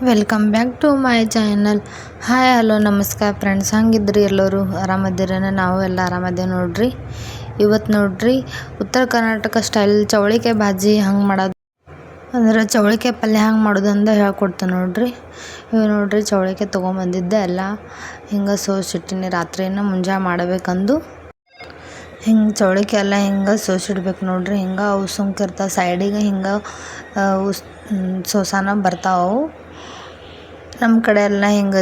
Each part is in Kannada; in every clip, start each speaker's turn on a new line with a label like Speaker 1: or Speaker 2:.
Speaker 1: Welcome back to my channel. Hi hello ನಮಸ್ಕಾರ ಫ್ರೆಂಡ್ಸ್, ಹಂಗಿದ್ರಿ ಎಲ್ಲರೂ ಆರಾಮದಿರೇನ? ನಾವು ಎಲ್ಲ ಆರಾಮದೇವೆ ನೋಡ್ರಿ. ಇವತ್ತು ನೋಡ್ರಿ ಉತ್ತರ ಕರ್ನಾಟಕ ಸ್ಟೈಲ್ ಚೌಳಿಕಾಯಿ ಭಾಜಿ ಹಂಗೆ ಮಾಡೋದು ಅಂದ್ರೆ ಚೌಳಿಕಾಯಿ ಪಲ್ಯ ಹಂಗೆ ಮಾಡೋದು ಅಂತ ಹೇಳ್ಕೊಡ್ತೇನೆ ನೋಡ್ರಿ. ಇವು ನೋಡ್ರಿ ಚೌಳಿಕಾಯಿ ತೊಗೊಂಬಂದಿದ್ದೆ ಎಲ್ಲ ಹಿಂಗೆ ಸೋಸಿಟ್ಟಿನಿ. ರಾತ್ರಿನ ಮುಂಜಾನೆ ಮಾಡಬೇಕಂದು ಹಿಂಗೆ ಚೌಳಿಕಾಯಿ ಎಲ್ಲ ಹಿಂಗೆ ಸೋಸಿಡ್ಬೇಕು ನೋಡ್ರಿ. ಹಿಂಗೆ ಅವು ಸುಂಕಿರ್ತಾವೆ ಸೈಡಿಗೆ ಹಿಂಗೆ ಸೋಸಾನ ಬರ್ತಾವೆ. ನಮ್ಮ ಕಡೆ ಎಲ್ಲ ಹಿಂಗೆ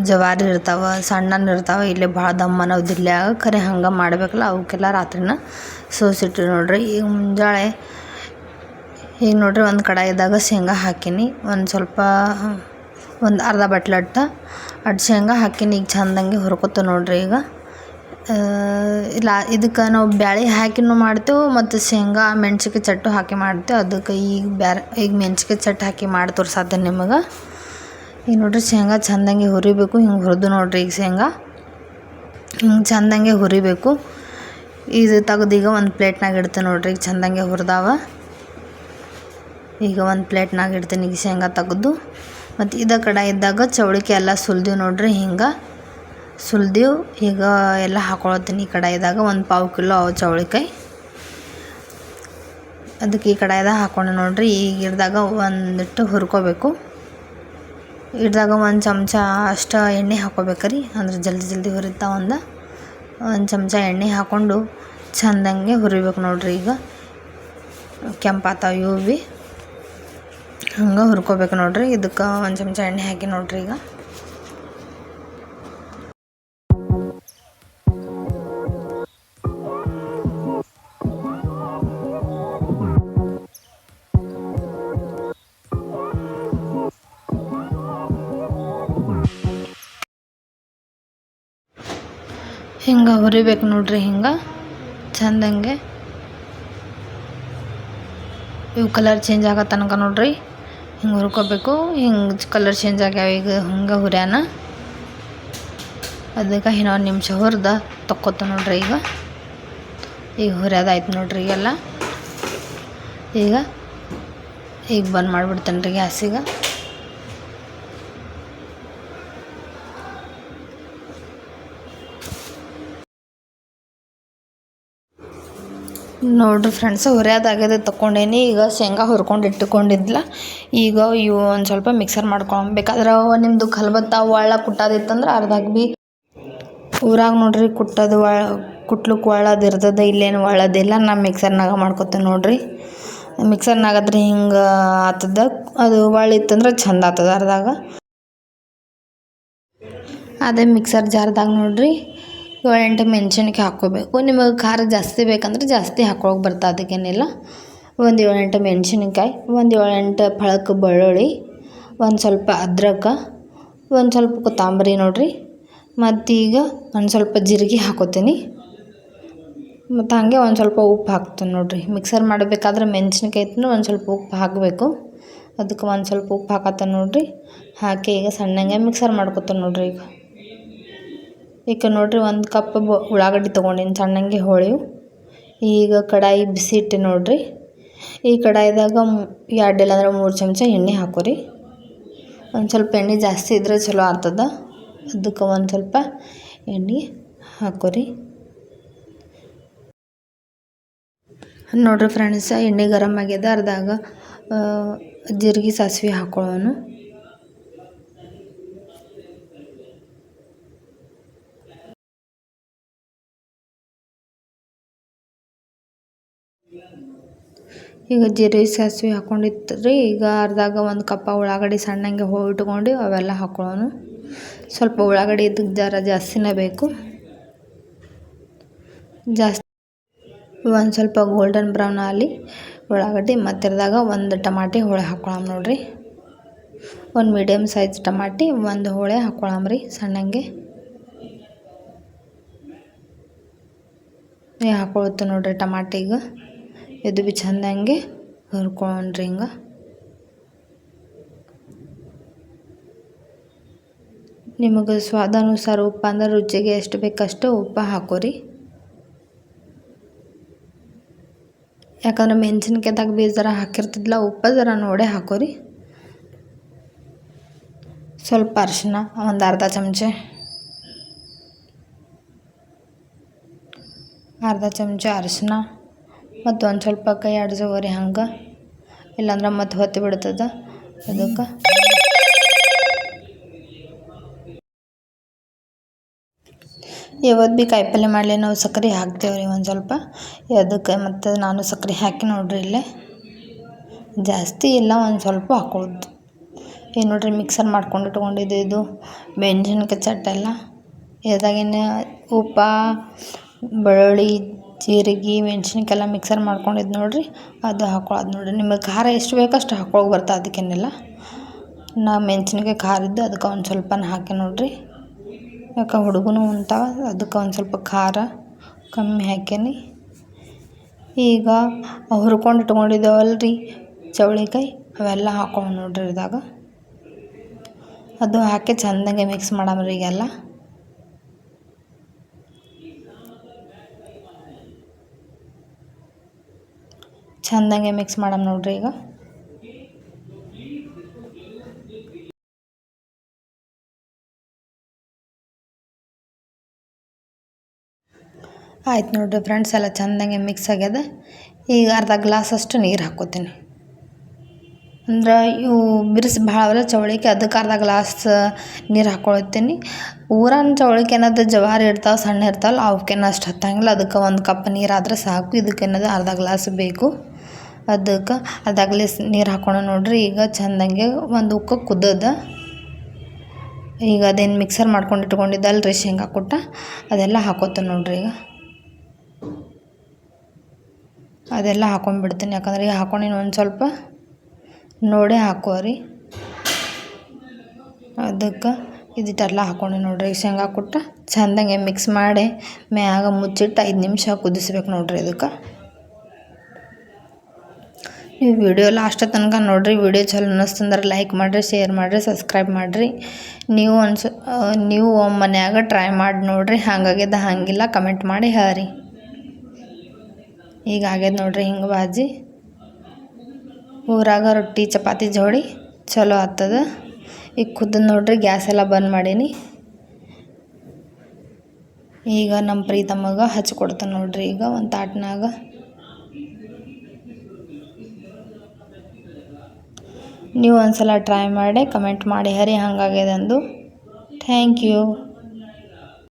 Speaker 1: ಜವಾರಿ ಇರ್ತಾವೆ, ಸಣ್ಣನ ಇರ್ತಾವೆ. ಇಲ್ಲಿ ಭಾಳ ದಮ್ಮ ಅನ್ನೋದಿಲ್ಲ, ಖರೆ ಹಂಗೆ ಮಾಡಬೇಕಲ್ಲ ಅವಕ್ಕೆಲ್ಲ ರಾತ್ರಿನ ಸೋಸಿಟ್ಟು ನೋಡ್ರಿ. ಈಗ ಮುಂಜಾನೆ ಈಗ ನೋಡ್ರಿ ಒಂದು ಕಡಾಯಿದಾಗ ಶೇಂಗಾ ಹಾಕೀನಿ. ಒಂದು ಅರ್ಧ ಬಟ್ಲಟ್ಟ ಶೇಂಗಾ ಹಾಕೀನಿ. ಈಗ ಚೆಂದಂಗೆ ಹುರ್ಕೊತ ನೋಡ್ರಿ. ಈಗ ಇಲ್ಲ ಇದಕ್ಕೆ ನಾವು ಬ್ಯಾಳೆ ಹಾಕಿನೂ ಮಾಡ್ತೇವೆ ಮತ್ತು ಶೇಂಗಾ ಮೆಣ್ಸಿನ್ಕಾಯಿ ಚಟ್ಟು ಹಾಕಿ ಮಾಡ್ತೇವೆ. ಅದಕ್ಕೆ ಈಗ ಮೆಣ್ಸಿನ್ಕಾಯಿ ಚಟ್ಟು ಹಾಕಿ ಮಾಡಿ ತೋರ್ಸಾತೇನೆ ನಿಮಗೆ. ಈಗ ನೋಡ್ರಿ ಶೇಂಗಾ ಚೆಂದಂಗೆ ಹುರಿಬೇಕು. ಹಿಂಗೆ ಹುರಿದು ನೋಡ್ರಿ. ಈಗ ಶೇಂಗಾ ಹಿಂಗೆ ಚೆಂದಂಗೆ ಹುರಿಬೇಕು. ಇದು ತೆಗ್ದು ಈಗ ಒಂದು ಪ್ಲೇಟ್ನಾಗ ಇಡ್ತೇನೆ ನೋಡ್ರಿ. ಈಗ ಚೆಂದಂಗೆ ಹುರಿದಾವ. ಈಗ ಒಂದು ಪ್ಲೇಟ್ನಾಗ ಇಡ್ತೀನಿ ಈಗ ಶೇಂಗಾ ತೆಗೆದು. ಮತ್ತು ಇದ ಕಡೆ ಇದ್ದಾಗ ಚೌಳಿಕಾಯಿ ಎಲ್ಲ ಸುಲ್ದೀವಿ ನೋಡ್ರಿ. ಹಿಂಗೆ ಸುಲ್ದೀವಿ. ಈಗ ಎಲ್ಲ ಹಾಕೊಳತ್ತೀನಿ ಈ ಕಡಾಯಿದಾಗ. ಒಂದು ಪಾವು ಕಿಲೋ ಅವು ಚೌಳಿಕಾಯಿ ಅದಕ್ಕೆ ಈ ಕಡಾಯಿದಾಗ ಹಾಕ್ಕೊಂಡೆ ನೋಡ್ರಿ. ಈಗ ಹಿಡ್ದಾಗ ಒಂದಿಟ್ಟು ಹುರ್ಕೋಬೇಕು. ಹಿಡ್ದಾಗ ಒಂದು ಚಮಚ ಅಷ್ಟು ಎಣ್ಣೆ ಹಾಕ್ಕೋಬೇಕ್ರಿ, ಅಂದ್ರೆ ಜಲ್ದಿ ಹುರಿತಾವ. ಒಂದು ಚಮಚ ಎಣ್ಣೆ ಹಾಕ್ಕೊಂಡು ಚೆಂದಂಗೆ ಹುರಿಬೇಕು ನೋಡ್ರಿ. ಈಗ ಕೆಂಪಾತಾವ ಇವು ಭೀ ಹಂಗೆ ಹುರ್ಕೋಬೇಕು ನೋಡ್ರಿ. ಇದಕ್ಕೆ ಒಂದು ಚಮಚ ಎಣ್ಣೆ ಹಾಕಿ ನೋಡ್ರಿ. ಈಗ ಹಿಂಗೆ ಹುರಿಬೇಕು ನೋಡ್ರಿ. ಹಿಂಗೆ ಚೆಂದಂಗೆ ಇವು ಕಲರ್ ಚೇಂಜ್ ಆಗೋ ತನಕ ನೋಡ್ರಿ ಹಿಂಗೆ ಹುರ್ಕೋಬೇಕು. ಹಿಂಗೆ ಕಲರ್ ಚೇಂಜ್ ಆಗ್ಯಾವ. ಈಗ ಹಿಂಗೆ ಹುರ್ಯಾನ ಅದಕ್ಕೆ ಇನ್ನೊಂದು ನಿಮಿಷ ಹುರಿದ ತಕ್ಕೋತ ನೋಡ್ರಿ. ಈಗ ಹುರಿಯೋದಾಯ್ತು ನೋಡ್ರಿ. ಈಗ ಬಂದ್ ಮಾಡಿಬಿಡ್ತೇನೆ ರೀ ಗ್ಯಾಸಿಗೆ. ನೋಡ್ರಿ ಫ್ರೆಂಡ್ಸ್, ಹುರಿಯೋದಾಗ್ಯದ ತೊಗೊಂಡೇನಿ. ಈಗ ಶೇಂಗಾ ಹುರ್ಕೊಂಡು ಇಟ್ಟುಕೊಂಡಿದ್ಲ. ಈಗ ಇವು ಒಂದು ಸ್ವಲ್ಪ ಮಿಕ್ಸರ್ ಮಾಡ್ಕೊಬೇಕಾದ್ರೆ ನಿಮ್ಮದು ಕಲ್ಬತ್ತ ಒಳ್ಳ ಕುಟ್ಟೋದಿತ್ತಂದ್ರೆ ಅರ್ಧಾಕ್ ಭೀ ಊರಾಗ ನೋಡ್ರಿ ಕುಟ್ಲಕ್ಕೆ ಒಳ್ಳದು ಇರ್ತದೆ. ಇಲ್ಲೇನು ಒಳ್ಳದಿಲ್ಲ. ನಾನು ಮಿಕ್ಸರ್ನಾಗ ಮಾಡ್ಕೊತೇನೆ ನೋಡ್ರಿ. ಮಿಕ್ಸರ್ನಾಗಾದ್ರೆ ಹಿಂಗೆ ಆತದ. ಅದು ಒಳ್ಳಿತ್ತಂದ್ರೆ ಚಂದ ಆಗ್ತದ ಅರ್ದಾಗ. ಅದೇ ಮಿಕ್ಸರ್ ಜಾರ್ದಾಗ ನೋಡ್ರಿ 7-8 ಮೆಣಸಿನ್ಕಾಯಿ ಹಾಕ್ಕೋಬೇಕು. ನಿಮಗೆ ಖಾರ ಜಾಸ್ತಿ ಬೇಕಂದ್ರೆ ಜಾಸ್ತಿ ಹಾಕ್ಕೊಳಕ್ಕೆ ಬರ್ತದೆ, ಅದಕ್ಕೇನಿಲ್ಲ. ಒಂದು 7-8 ಮೆಣಸಿನ್ಕಾಯಿ, ಒಂದು 7-8 ಫಳಕ್ಕೆ ಬೆಳ್ಳುಳ್ಳಿ, ಒಂದು ಸ್ವಲ್ಪ ಅದ್ರಕ, ಒಂದು ಸ್ವಲ್ಪ ಕೊತ್ತಂಬರಿ ನೋಡ್ರಿ. ಮತ್ತೀಗ ಒಂದು ಸ್ವಲ್ಪ ಜೀರಿಗೆ ಹಾಕೋತೀನಿ. ಮತ್ತು ಹಾಗೆ ಒಂದು ಸ್ವಲ್ಪ ಉಪ್ಪು ಹಾಕ್ತೀನಿ ನೋಡ್ರಿ. ಮಿಕ್ಸರ್ ಮಾಡಬೇಕಾದ್ರೆ ಮೆಣಸಿನ್ಕಾಯಿ ಇತ್ತು ಒಂದು ಸ್ವಲ್ಪ ಉಪ್ಪು ಹಾಕಬೇಕು. ಅದಕ್ಕೆ ಒಂದು ಸ್ವಲ್ಪ ಉಪ್ಪು ಹಾಕತ್ತೇನೆ ನೋಡ್ರಿ. ಹಾಕಿ ಈಗ ಸಣ್ಣಗೆ ಮಿಕ್ಸರ್ ಮಾಡ್ಕೊತೇನೆ ನೋಡ್ರಿ. ಈಗ ನೋಡ್ರಿ ಒಂದು ಕಪ್ ಉಳ್ಳಾಗಡ್ಡಿ ತೊಗೊಂಡಿನಿ ಸಣ್ಣಂಗೆ ಹೋಳಿವು. ಈಗ ಕಡಾಯಿ ಬಿಸಿ ಇಟ್ಟು ನೋಡ್ರಿ. ಈ ಕಡಾಯಿದಾಗ 2 ಇಲ್ಲಾಂದ್ರೆ 3 ಚಮಚ ಎಣ್ಣೆ ಹಾಕೋರಿ. ಒಂದು ಸ್ವಲ್ಪ ಎಣ್ಣೆ ಜಾಸ್ತಿ ಇದ್ರೆ ಚಲೋ ಆಗ್ತದ. ಅದಕ್ಕೆ ಒಂದು ಸ್ವಲ್ಪ ಎಣ್ಣೆ ಹಾಕೋರಿ. ನೋಡ್ರಿ ಫ್ರೆಂಡ್ಸ್, ಎಣ್ಣೆ ಗರಮ್ ಆಗ್ಯದ. ಅರ್ಧಾಗ ಜೀರಿಗೆ ಸಾಸಿವೆ ಹಾಕೊಳ್ಳೋನು. ಈಗ ಜೀರಿಗೆ ಸಾಸಿವೆ ಹಾಕ್ಕೊಂಡಿರ್ತೀರಿ. ಈಗ ಅರ್ಧಾಗ ಒಂದು ಕಪ್ಪ ಉಳ್ಳಾಗಡ್ಡಿ ಸಣ್ಣಂಗೆ ಇಟ್ಕೊಂಡು ಅವೆಲ್ಲ ಹಾಕೊಳ್ಳೋನು. ಸ್ವಲ್ಪ ಉಳ್ಳಾಗಡ್ಡಿ ಇದಕ್ಕೆ ಜರ ಜಾಸ್ತಿನೇ ಬೇಕು. ಒಂದು ಸ್ವಲ್ಪ ಗೋಲ್ಡನ್ ಬ್ರೌನ್ ಆಗಲಿ ಉಳ್ಳಾಗಡ್ಡಿ. ಮತ್ತಿರದಾಗ ಒಂದು ಟಮಾಟಿ ಹೋಳೆ ಹಾಕ್ಕೊಳಮ್ ನೋಡ್ರಿ. ಒಂದು ಮೀಡಿಯಮ್ ಸೈಜ್ ಟಮಾಟಿ ಒಂದು ಹೋಳೆ ಹಾಕ್ಕೊಳಮ್ರಿ ಸಣ್ಣಂಗೆ. ಹಾಕೊಳುತ್ತೆ ನೋಡ್ರಿ ಟಮಾಟಿಗೆ. ಇದು ಭೀ ಚೆಂದಂಗೆ ಹುರ್ಕೊಂಡ್ರಿ. ಹಿಂಗೆ ನಿಮಗೆ ಸ್ವಾದಾನುಸಾರ ಉಪ್ಪು ಅಂದ್ರೆ ರುಚಿಗೆ ಎಷ್ಟು ಬೇಕಷ್ಟು ಉಪ್ಪು ಹಾಕೋರಿ. ಯಾಕಂದ್ರೆ ಮೆಣಸಿನ್ಕಾಯ್ದಾಗ ಭೀ ಜರ ಹಾಕಿರ್ತಿದ್ಲ ಉಪ್ಪು, ಜರ ನೋಡೇ ಹಾಕೋರಿ. ಸ್ವಲ್ಪ ಅರಿಶಿನ ಒಂದು ಅರ್ಧ ಚಮಚೆ, ಅರಿಶಿನ ಮತ್ತು ಒಂದು ಸ್ವಲ್ಪ ಕೈ ಆಡಿಸೋರಿ ಹಂಗೆ, ಇಲ್ಲಾಂದ್ರೆ ಮತ್ತೆ ಹೊತ್ತಿ ಬಿಡ್ತದೆ. ಅದಕ್ಕೆ ಯಾವತ್ತು ಭೀ ಕಾಯಿಪಲ್ಯ ಮಾಡಲಿ ನಾವು ಸಕ್ಕರೆ ಹಾಕ್ತೇವೆ ರೀ ಒಂದು ಸ್ವಲ್ಪ. ಅದಕ್ಕೆ ಮತ್ತು ನಾನು ಸಕ್ಕರೆ ಹಾಕಿ ನೋಡ್ರಿ ಇಲ್ಲೇ ಜಾಸ್ತಿ ಇಲ್ಲ, ಒಂದು ಸ್ವಲ್ಪ ಹಾಕೊಳ್ಳೋದು. ಈಗ ನೋಡ್ರಿ ಮಿಕ್ಸರ್ ಮಾಡ್ಕೊಂಡು ಇಟ್ಕೊಂಡಿದ್ದು ಇದು ಮೆಣಸಿನ್ಕಾಯಿ ಚಟ್ಟೆಲ್ಲ ಇದಾಗಿನ ಉಪ್ಪ, ಬೆಳ್ಳುಳ್ಳಿ, ಜೀರಿಗೆ, ಮೆಣಸಿನ್ಕಾಯೆಲ್ಲ ಮಿಕ್ಸರ್ ಮಾಡ್ಕೊಂಡಿದ್ದು ನೋಡ್ರಿ, ಅದು ಹಾಕೊಳ್ಳೋದು ನೋಡ್ರಿ. ನಿಮಗೆ ಖಾರ ಎಷ್ಟು ಬೇಕೋ ಅಷ್ಟು ಹಾಕೊಳ್ಳೋಕೆ ಬರ್ತದೆ, ಅದಕ್ಕೇನಿಲ್ಲ. ನಾ ಮೆಣಸಿನ್ಕಾಯಿ ಖಾರ ಇದ್ದು ಅದಕ್ಕೆ ಒಂದು ಸ್ವಲ್ಪನೇ ಹಾಕಿ ನೋಡ್ರಿ, ಯಾಕೆ ಹುಡುಗನು ಉಣ್ತಾವ, ಅದಕ್ಕೆ ಒಂದು ಸ್ವಲ್ಪ ಖಾರ ಕಮ್ಮಿ ಹಾಕೀನಿ. ಈಗ ಹುರ್ಕೊಂಡು ಇಟ್ಕೊಂಡಿದ್ದೇವಲ್ಲ ರೀ ಚೌಳಿಕಾಯಿ, ಅವೆಲ್ಲ ಹಾಕೊಂಡು ನೋಡ್ರಿ ಇದಾಗ. ಅದು ಹಾಕಿ ಚೆಂದಾಗೆ ಮಿಕ್ಸ್ ಮಾಡಮ್ರಿ ಈಗೆಲ್ಲ. ಚೆಂದಾಗೆ ಮಿಕ್ಸ್ ಮಾಡಮ್ ನೋಡ್ರಿ ಈಗ. ಆಯ್ತು ನೋಡಿರಿ ಫ್ರೆಂಡ್ಸ್, ಎಲ್ಲ ಚೆಂದಾಗೆ ಮಿಕ್ಸ್ ಆಗ್ಯದ. ಈಗ ಅರ್ಧ ಗ್ಲಾಸಷ್ಟು ನೀರು ಹಾಕ್ಕೋತೀನಿ. ಅಂದ್ರೆ ಇವು ಬಿರ್ಸು ಭಾಳ ಅವಲ್ಲ ಚೌಳಿಕಾಯಿ, ಅದಕ್ಕೆ ಅರ್ಧ ಗ್ಲಾಸ್ ನೀರು ಹಾಕ್ಕೊಳ್ತೀನಿ. ಊರನ್ ಚೌಳಿಕಾಯಿ ಏನಾದ್ರು ಜವಾರಿ ಇರ್ತಾವೆ, ಸಣ್ಣ ಇರ್ತಾವಲ್ಲ, ಅವಕ್ಕೇನು ಅಷ್ಟು ಹತ್ತಂಗಿಲ್ಲ. ಅದಕ್ಕೆ ಒಂದು ಕಪ್ ನೀರಾದ್ರೆ ಸಾಕು. ಇದಕ್ಕೇನದು ಅರ್ಧ ಗ್ಲಾಸ್ ಬೇಕು. ಅದಕ್ಕೆ ಅರ್ಧ ಗ್ಲಾಸ್ ನೀರು ಹಾಕ್ಕೊಂಡು ನೋಡ್ರಿ. ಈಗ ಚೆಂದಂಗೆ ಒಂದು ಉಕ್ಕ ಕುದ್ದದ. ಈಗ ಅದೇನು ಮಿಕ್ಸರ್ ಮಾಡ್ಕೊಂಡು ಇಟ್ಕೊಂಡಿದ್ದಲ್ಲ ರೀ ಶೇಂಗಾ ಕುಟ್ಟ, ಅದೆಲ್ಲ ಹಾಕೋತೀನಿ ನೋಡ್ರಿ. ಈಗ ಅದೆಲ್ಲ ಹಾಕೊಂಡ್ಬಿಡ್ತೀನಿ, ಯಾಕಂದ್ರೆ ಈಗ ಹಾಕೊಂಡಿನಿ ಒಂದು ಸ್ವಲ್ಪ ನೋಡೇ ಹಾಕೋರಿ. ಅದಕ್ಕೆ ಇದಿಟ್ಟೆಲ್ಲ ಹಾಕೊಂಡು ನೋಡ್ರಿ ಶೇಂಗಾ ಕುಟ್ಟ ಚೆಂದಂಗೆ ಮಿಕ್ಸ್ ಮಾಡಿ ಮ್ಯಾಗ ಮುಚ್ಚಿಟ್ಟು 5 ನಿಮಿಷ ಕುದಿಸ್ಬೇಕು ನೋಡ್ರಿ. ಅದಕ್ಕೆ ನೀವು ವಿಡಿಯೋ ಲಾಸ್ಟ್ ತನಕ ನೋಡಿರಿ. ವಿಡಿಯೋ ಚಲೋ ಅನ್ನಿಸ್ತಂದ್ರೆ ಲೈಕ್ ಮಾಡಿರಿ, ಶೇರ್ ಮಾಡಿರಿ, ಸಬ್ಸ್ಕ್ರೈಬ್ ಮಾಡಿರಿ. ನೀವು ಮನ್ಯಾಗ ಟ್ರೈ ಮಾಡಿ ನೋಡಿರಿ, ಹಂಗಾಗ್ಯದ ಹಂಗಿಲ್ಲ ಕಮೆಂಟ್ ಮಾಡಿ ಹೇಳ್ರಿ. ಈಗ ಆಗ್ಯದ ನೋಡ್ರಿ ಹಿಂಗೆ ಬಾಜಿ. ಊರಾಗ ರೊಟ್ಟಿ ಚಪಾತಿ ಜೋಡಿ ಚಲೋ ಆಗ್ತದ. ಈಗ ಕುದ್ದು ನೋಡ್ರಿ, ಗ್ಯಾಸ್ ಎಲ್ಲ ಬಂದ್ ಮಾಡೀನಿ. ಈಗ ನಮ್ಮ ಪ್ರೀತಮ್ಮಗೆ ಹಚ್ಕೊಡ್ತಾನೆ ನೋಡ್ರಿ. ಈಗ ಒಂದು ತಾಟ್ನಾಗ ನೀವು ಒಂದು ಸಲ ಟ್ರೈ ಮಾಡಿ ಕಮೆಂಟ್ ಮಾಡಿ ಹರಿ ಹಂಗಾಗ್ಯದಂದು. Thank you.